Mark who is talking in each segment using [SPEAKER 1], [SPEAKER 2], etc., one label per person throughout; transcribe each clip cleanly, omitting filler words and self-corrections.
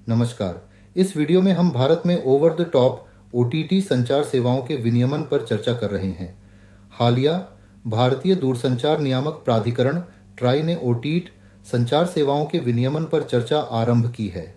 [SPEAKER 1] नमस्कार। इस वीडियो में हम भारत में ओवर द टॉप ओटीटी संचार सेवाओं के विनियमन पर चर्चा कर रहे हैं। हालिया भारतीय दूरसंचार नियामक प्राधिकरण ट्राई ने ओटीटी संचार सेवाओं के विनियमन पर चर्चा आरंभ की है।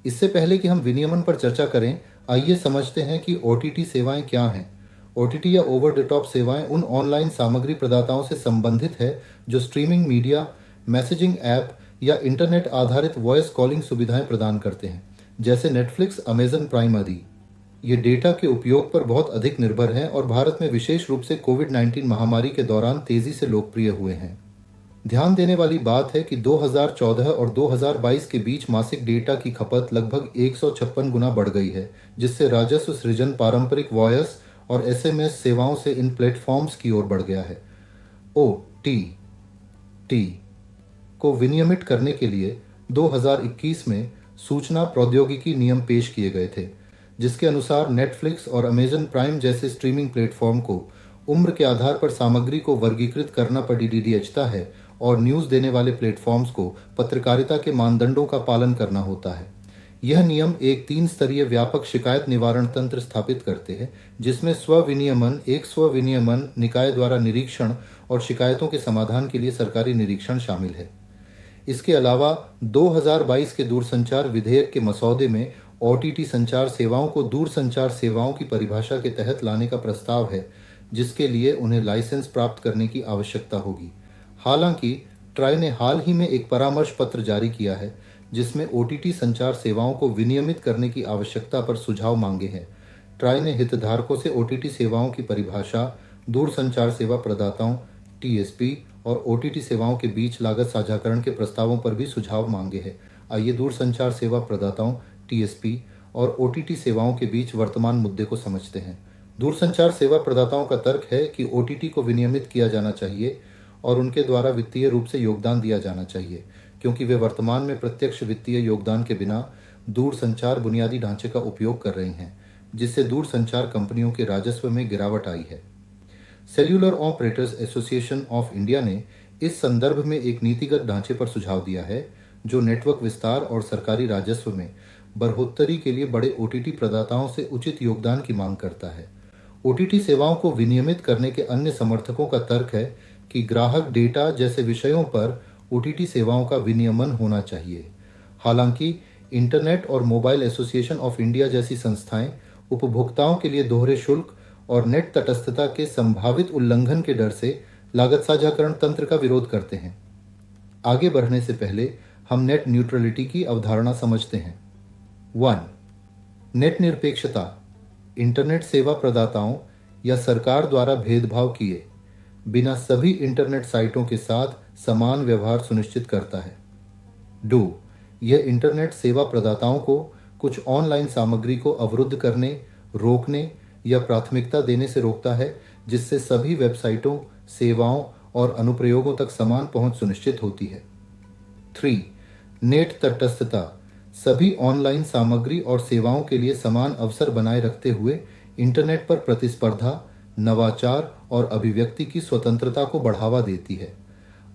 [SPEAKER 1] इससे पहले कि हम विनियमन पर चर्चा करें, आइए समझते हैं कि ओटीटी सेवाएं क्या हैं। ओटीटी या ओवर द टॉप सेवाएं उन ऑनलाइन सामग्री प्रदाताओं से संबंधित है जो स्ट्रीमिंग मीडिया, मैसेजिंग ऐप या इंटरनेट आधारित वॉइस कॉलिंग सुविधाएं प्रदान करते हैं, जैसे नेटफ्लिक्स, अमेजन प्राइम आदि। ये डेटा के उपयोग पर बहुत अधिक निर्भर हैं और भारत में विशेष रूप से कोविड-19 महामारी के दौरान तेजी से लोकप्रिय हुए हैं। ध्यान देने वाली बात है कि 2014 और 2022 के बीच मासिक डेटा की खपत लगभग 156 गुना बढ़ गई है, जिससे राजस्व सृजन पारंपरिक वॉयस और एसएमएस सेवाओं से इन प्लेटफॉर्म्स की ओर बढ़ गया है। ओटीटी को विनियमित करने के लिए 2021 में सूचना प्रौद्योगिकी नियम पेश किए गए थे, जिसके अनुसार नेटफ्लिक्स और अमेजन प्राइम जैसे स्ट्रीमिंग प्लेटफॉर्म को उम्र के आधार पर सामग्री को वर्गीकृत करना पड़ता है और न्यूज़ देने वाले प्लेटफॉर्म्स को पत्रकारिता के मानदंडों का पालन करना होता है। यह नियम एक 3 स्तरीय व्यापक शिकायत निवारण तंत्र स्थापित करते हैं, जिसमें एक स्व विनियमन निकाय द्वारा निरीक्षण और शिकायतों के समाधान के लिए सरकारी निरीक्षण शामिल है। इसके अलावा 2022 के दूरसंचार विधेयक के मसौदे में ओटीटी संचार सेवाओं को दूरसंचार सेवाओं की परिभाषा के तहत लाने का प्रस्ताव है, जिसके लिए उन्हें लाइसेंस प्राप्त करने की आवश्यकता होगी। हालांकि ट्राई ने हाल ही में एक परामर्श पत्र जारी किया है, जिसमें ओटीटी संचार सेवाओं को विनियमित करने की आवश्यकता पर सुझाव मांगे हैं। ट्राई ने हितधारकों से ओटीटी सेवाओं की परिभाषा, दूरसंचार सेवा प्रदाताओं टीएसपी और ओटीटी सेवाओं के बीच लागत साझाकरण के प्रस्तावों पर भी सुझाव मांगे हैं। आइए दूरसंचार सेवा प्रदाताओं टीएसपी और ओटीटी सेवाओं के बीच वर्तमान मुद्दे को समझते हैं। दूरसंचार सेवा प्रदाताओं का तर्क है कि ओटीटी को विनियमित किया जाना चाहिए और उनके द्वारा वित्तीय रूप से योगदान दिया जाना चाहिए, क्योंकि वे वर्तमान में प्रत्यक्ष वित्तीय योगदान के बिना दूरसंचार बुनियादी ढांचे का उपयोग कर रही हैं, जिससे दूरसंचार कंपनियों के राजस्व में गिरावट आई है। Cellular operators association of India ने इस संदर्भ में एक नीतिगत ढांचे पर सुझाव दिया है, जो नेटवर्क विस्तार और सरकारी राजस्व में बढ़ोतरी के लिए बड़े ओटीटी प्रदाताओं से उचित योगदान की मांग करता है। ओटीटी सेवाओं को विनियमित करने के अन्य समर्थकों का तर्क है कि ग्राहक डेटा जैसे विषयों पर ओटीटी सेवाओं का विनियमन होना चाहिए। हालांकि इंटरनेट और मोबाइल एसोसिएशन ऑफ इंडिया जैसी संस्थाएं उपभोक्ताओं के लिए दोहरे शुल्क और नेट तटस्थता के संभावित उल्लंघन के डर से लागत साझाकरण तंत्र का विरोध करते हैं। आगे बढ़ने से पहले हम नेट न्यूट्रलिटी की अवधारणा समझते हैं। 1. नेट निरपेक्षता इंटरनेट सेवा प्रदाताओं या सरकार द्वारा भेदभाव किए बिना सभी इंटरनेट साइटों के साथ समान व्यवहार सुनिश्चित करता है। 2. यह इंटरनेट सेवा प्रदाताओं को कुछ ऑनलाइन सामग्री को अवरुद्ध करने, रोकने या प्राथमिकता देने से रोकता है, जिससे सभी वेबसाइटों, सेवाओं और अनुप्रयोगों तक समान पहुंच सुनिश्चित होती है। 3. नेट तटस्थता सभी ऑनलाइन सामग्री और सेवाओं के लिए समान अवसर बनाए रखते हुए इंटरनेट पर प्रतिस्पर्धा, नवाचार और अभिव्यक्ति की स्वतंत्रता को बढ़ावा देती है।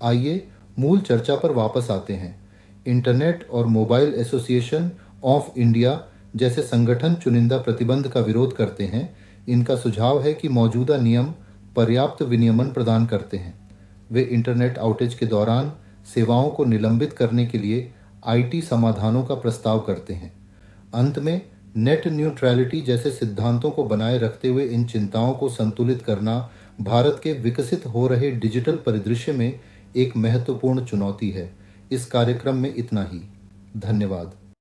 [SPEAKER 1] आइए मूल चर्चा पर वापस आते हैं। इंटरनेट और मोबाइल एसोसिएशन ऑफ इंडिया जैसे संगठन चुनिंदा प्रतिबंध का विरोध करते हैं। इनका सुझाव है कि मौजूदा नियम पर्याप्त विनियमन प्रदान करते हैं। वे इंटरनेट आउटेज के दौरान सेवाओं को निलंबित करने के लिए आईटी समाधानों का प्रस्ताव करते हैं। अंत में नेट न्यूट्रलिटी जैसे सिद्धांतों को बनाए रखते हुए इन चिंताओं को संतुलित करना भारत के विकसित हो रहे डिजिटल परिदृश्य में एक महत्वपूर्ण चुनौती है। इस कार्यक्रम में इतना ही। धन्यवाद।